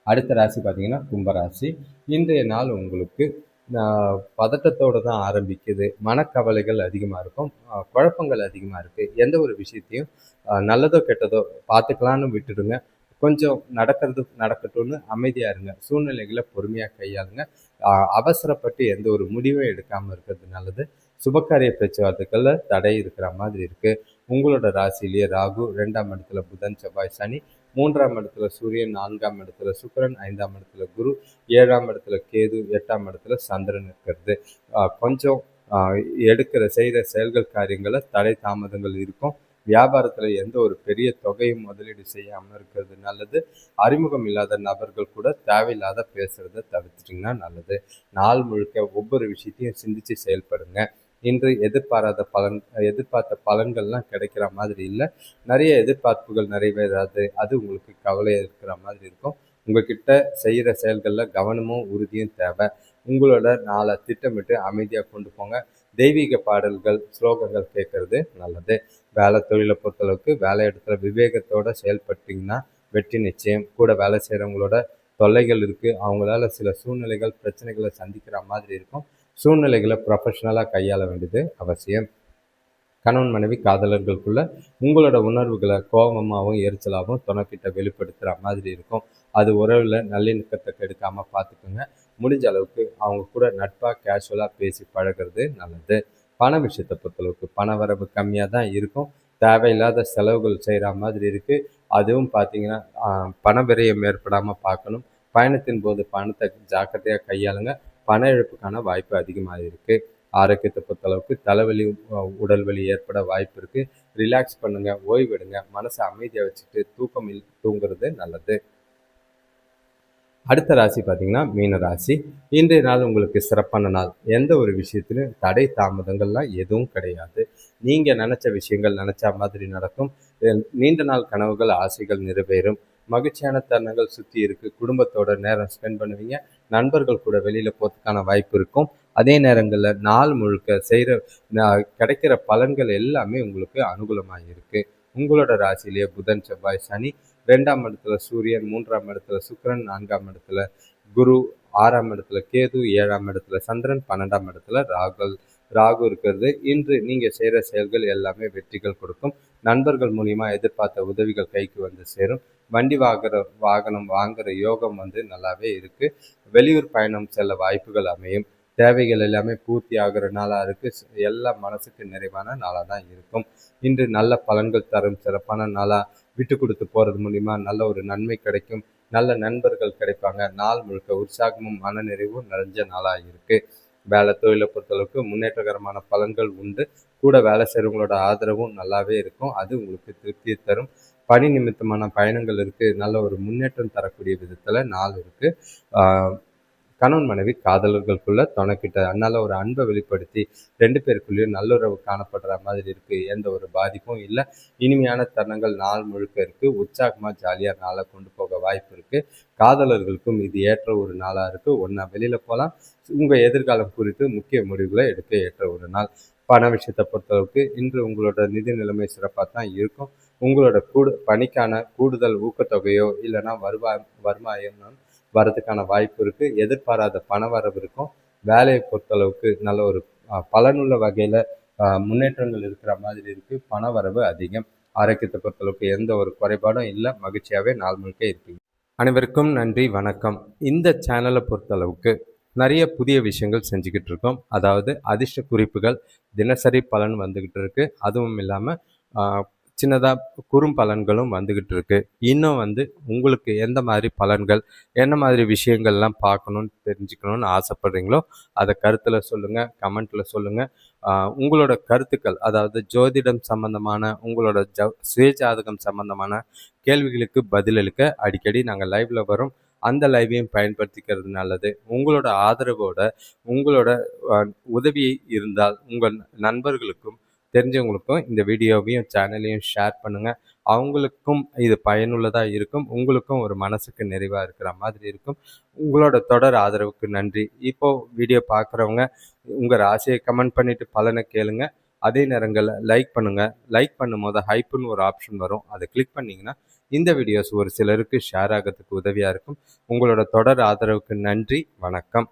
அடுத்த ராசி பார்த்தீங்கன்னா கும்பராசி. இன்றைய நாள் உங்களுக்கு பதட்டத்தோடு தான் ஆரம்பிக்குது. மனக்கவலைகள் அதிகமாக இருக்கும். குழப்பங்கள் அதிகமாக இருக்குது. எந்த ஒரு விஷயத்தையும் நல்லதோ கெட்டதோ பார்த்துக்கலான்னு விட்டுடுங்க. கொஞ்சம் நடக்கிறது நடக்கட்டும்னு அமைதியாக இருங்க. சூழ்நிலைகளை பொறுமையாக கையாளுங்க. அவசரப்பட்டு எந்த ஒரு முடிவும் எடுக்காமல் இருக்கிறது நல்லது. சுபகாரிய பேச்சுவார்த்தைகளில் தடை இருக்கிற மாதிரி இருக்குது. உங்களோட ராசியிலேயே ராகு, 2ஆம் இடத்துல புதன் செவ்வாய் சனி, 3ஆம் இடத்துல சூரியன், 4ஆம் இடத்துல சுக்கிரன், 5ஆம் இடத்துல குரு, 7ஆம் இடத்துல கேது, 8ஆம் இடத்துல சந்திரன் இருக்கிறது. கொஞ்சம் செய்கிற செயல்கள் காரியங்களை தடை தாமதங்கள் இருக்கும். வியாபாரத்தில் எந்த ஒரு பெரிய தொகையும் முதலீடு செய்யாமல் இருக்கிறது நல்லது. அறிமுகம் இல்லாத நபர்கள் கூட தேவையில்லாத பேசுகிறத தவிர்த்துட்டிங்கன்னா நல்லது. நாள் முழுக்க ஒவ்வொரு விஷயத்தையும் சிந்தித்து செயல்படுங்க. இன்று எதிர்பார்த்த பலன்கள்லாம் கிடைக்கிற மாதிரி இல்லை. நிறைய எதிர்பார்ப்புகள் நிறைவேறாது. அது உங்களுக்கு கவலையாக இருக்கிற மாதிரி இருக்கும். உங்ககிட்ட செய்கிற செயல்களில் கவனமும் உறுதியும் தேவை. உங்களோட நாளை திட்டமிட்டு அமைதியாக கொண்டு போங்க. தெய்வீக பாடல்கள், ஸ்லோகங்கள் கேட்கறது நல்லது. வேலை தொழிலை பொறுத்தளவுக்கு வேலை இடத்துல விவேகத்தோடு செயல்பட்டிங்கன்னா வெற்றி நிச்சயம். கூட வேலை செய்கிறவங்களோட தொல்லைகள் இருக்குது. அவங்களால சில சூழ்நிலைகள் பிரச்சனைகளை சந்திக்கிற மாதிரி இருக்கும். சூழ்நிலைகளை ப்ரொஃபஷ்னலாக கையாள வேண்டியது அவசியம். கணவன் மனைவி காதலர்களுக்குள்ள உங்களோட உணர்வுகளை கோபமாகவும் எரிச்சலாகவும் துணைக்கிட்ட வெளிப்படுத்துகிற மாதிரி இருக்கும். அது உறவில் நல்லிணக்கத்தை கெடுக்காமல் பார்த்துக்கோங்க. முடிஞ்ச அளவுக்கு அவங்க கூட நட்பாக கேஷுவலாக பேசி பழகிறது நல்லது. பண விஷயத்தை பொறுத்தளவுக்கு பண வரவு கம்மியாக தான் இருக்கும். தேவையில்லாத செலவுகள் செய்கிற மாதிரி இருக்குது. அதுவும் பார்த்தீங்கன்னா பண விரயம் ஏற்படாமல் பார்க்கணும். பயணத்தின் போது பணத்தை ஜாக்கிரதையாக கையாளுங்க. பண இழப்புக்கான வாய்ப்பு அதிகமாக இருக்குது. ஆரோக்கியத்தை பொறுத்தளவுக்கு தலைவலி, உடல் வலி ஏற்பட வாய்ப்பு இருக்குது. ரிலாக்ஸ் பண்ணுங்கள், ஓய்வெடுங்க, மனசை அமைதியாக வச்சுட்டு தூங்குறது நல்லது. அடுத்த ராசி பார்த்தீங்கன்னா மீன ராசி. இன்றைய நாள் உங்களுக்கு சிறப்பான நாள். எந்த ஒரு விஷயத்திலும் தடை தாமதங்கள்லாம் எதுவும் கிடையாது. நீங்கள் நினச்ச விஷயங்கள் நினச்ச மாதிரி நடக்கும். நீண்ட நாள் கனவுகள், ஆசைகள் நிறைவேறும். மகிழ்ச்சியான தருணங்கள் சுற்றி இருக்குது. குடும்பத்தோட நேரம் ஸ்பெண்ட் பண்ணுவீங்க. நண்பர்கள் கூட வெளியில் போகிறதுக்கான வாய்ப்பு இருக்கும். அதே நேரங்களில் நாள் முழுக்க செய்கிற கிடைக்கிற பலன்கள் எல்லாமே உங்களுக்கு அனுகூலமாக இருக்குது. உங்களோட ராசியிலேயே புதன், செவ்வாய், சனி, 2ஆம் இடத்துல சூரியன், 3ஆம் இடத்துல சுக்கிரன், 4ஆம் இடத்துல குரு, 6ஆம் இடத்துல கேது, 7ஆம் இடத்துல சந்திரன், 12ஆம் இடத்துல ராகு இருக்கிறது. இன்று நீங்கள் செய்கிற செயல்கள் எல்லாமே வெற்றிகள் கொடுக்கும். நண்பர்கள் மூலிமா எதிர்பார்த்த உதவிகள் கைக்கு வந்து சேரும். வண்டி வாகனம் வாங்குகிற யோகம் நல்லாவே இருக்குது. வெளியூர் பயணம் செல்ல வாய்ப்புகள் அமையும். தேவைகள் எல்லாமே பூர்த்தி ஆகிற நாளாக இருக்குது. எல்லாம் மனசுக்கு நிறைவான நாளாக தான் இருக்கும். இன்று நல்ல பலன்கள் தரும் சிறப்பான நாளாக விட்டு கொடுத்து போகிறது மூலிமா நல்ல ஒரு நன்மை கிடைக்கும். நல்ல நண்பர்கள் கிடைப்பாங்க. நாள் முழுக்க உற்சாகமும் மனநிறைவும் நிறைஞ்ச நாளாக இருக்குது. வேலை தொழிலை பொறுத்தளவுக்கு முன்னேற்றகரமான பலன்கள் உண்டு. கூட வேலை செய்கிறவங்களோட ஆதரவும் நல்லாவே இருக்கும். அது உங்களுக்கு திருப்தியை தரும். பணி நிமித்தமான பயணங்கள் இருக்குது. நல்ல ஒரு முன்னேற்றம் தரக்கூடிய விதத்தில் நாள் இருக்குது. கணவன் மனைவி காதலர்களுக்குள்ள துணைக்கிட்ட அதனால் ஒரு அன்பை வெளிப்படுத்தி 2 பேருக்குள்ளேயும் நல்லுறவு காணப்படுற மாதிரி இருக்குது. எந்த ஒரு பாதிப்பும் இல்லை. இனிமையான தருணங்கள் நாள் முழுக்க இருக்குது. உற்சாகமாக ஜாலியாக நாளை கொண்டு போக வாய்ப்பு இருக்குது. காதலர்களுக்கும் இது ஏற்ற ஒரு நாளாக இருக்குது. ஒன்றா வெளியில் போகலாம். உங்கள் எதிர்காலம் குறித்து முக்கிய முடிவுகளை எடுக்க ஏற்ற ஒரு நாள். பண விஷயத்தை பொறுத்தளவுக்கு இன்று உங்களோட நிதி நிலைமை சிறப்பாக தான் இருக்கும். உங்களோட பணிக்கான கூடுதல் ஊக்கத்தொகையோ இல்லைன்னா வருமானம் வரதுக்கான வாய்ப்பு இருக்குது. எதிர்பாராத பண வரவு இருக்கும். வேலையை பொறுத்தளவுக்கு நல்ல ஒரு பலனுள்ள வகையில் முன்னேற்றங்கள் இருக்கிற மாதிரி இருக்குது. பண வரவு அதிகம். ஆரோக்கியத்தை பொறுத்தளவுக்கு எந்த ஒரு குறைபாடும் இல்லை. மகிழ்ச்சியாகவே நாள் முழுக்க இருப்பீங்க. அனைவருக்கும் நன்றி, வணக்கம். இந்த சேனலை பொறுத்தளவுக்கு நிறைய புதிய விஷயங்கள் செஞ்சுக்கிட்டு இருக்கோம். அதாவது அதிர்ஷ்ட குறிப்புகள், தினசரி பலன் வந்துக்கிட்டு இருக்கு. அதுவும் இல்லாமல் சின்னதாக குறும்பலன்களும் வந்துக்கிட்டு இருக்கு. இன்னும் உங்களுக்கு எந்த மாதிரி பலன்கள், என்ன மாதிரி விஷயங்கள்லாம் பார்க்கணுன்னு தெரிஞ்சுக்கணுன்னு ஆசைப்படுறீங்களோ அதை கருத்தில் சொல்லுங்கள், கமெண்ட்டில் சொல்லுங்கள். உங்களோட கருத்துக்கள், அதாவது ஜோதிடம் சம்பந்தமான, உங்களோட சுயஜாதகம் சம்பந்தமான கேள்விகளுக்கு பதிலளிக்க அடிக்கடி நாங்கள் லைவில் வரோம். அந்த லைவையும் பயன்படுத்திக்கிறது நல்லது. உங்களோட ஆதரவோட, உங்களோட உதவி இருந்தால் உங்கள் நண்பர்களுக்கும் தெரிஞ்சவங்களுக்கும் இந்த வீடியோவையும் சேனலையும் ஷேர் பண்ணுங்கள். அவங்களுக்கும் இது பயனுள்ளதாக இருக்கும். உங்களுக்கும் ஒரு மனசுக்கு நிறைவாக இருக்கிற மாதிரி இருக்கும். உங்களோட தொடர் ஆதரவுக்கு நன்றி. இப்போது வீடியோ பார்க்குறவங்க உங்கள் ராசியை கமெண்ட் பண்ணிவிட்டு பலனை கேளுங்க. அதே நேரங்களில் லைக் பண்ணுங்கள். லைக் பண்ணும்போது ஹைப்புன்னு ஒரு ஆப்ஷன் வரும். அதை கிளிக் பண்ணிங்கன்னா இந்த வீடியோஸ் ஒரு சிலருக்கு ஷேர் ஆகிறதுக்கு உதவியாக இருக்கும். உங்களோட தொடர் ஆதரவுக்கு நன்றி, வணக்கம்.